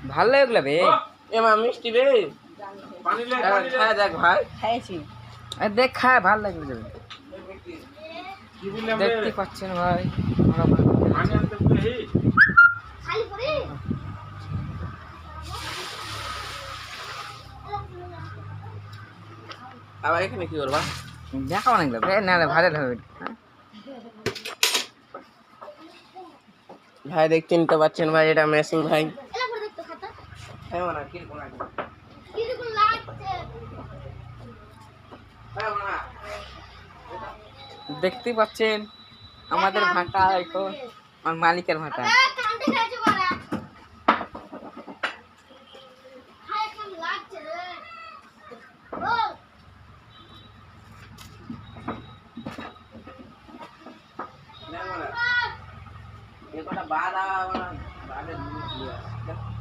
ভাল লাগে ওগুলা বে। এমা মিষ্টি বে। পানি লে খায় দেখ ভাই। খাইছি। দেখ খায় ভাল লাগবে যাবে। কি বললাম রে? দেখতে পাচ্ছেন ভাই পানি আনতে বলে হে। খালি করে আবার এখানে কি করবা? দেখাও না এগুলা না ভাইরাল হবে। ভাই দেখতে নিতে পাচ্ছেন ভাই, এটা মেশিং ভাই। এলা করে দেখতো খাতা হ্যাঁ না কি কোন আছে? কি রকম লাগছে হ্যাঁ না দেখতে পাচ্ছেন আমাদের ভাটা এখন আমার মালিকের ভাটা। কান্দে গেছে বাড়া হাই কেমন লাগছে রে ও না না এটা বাদা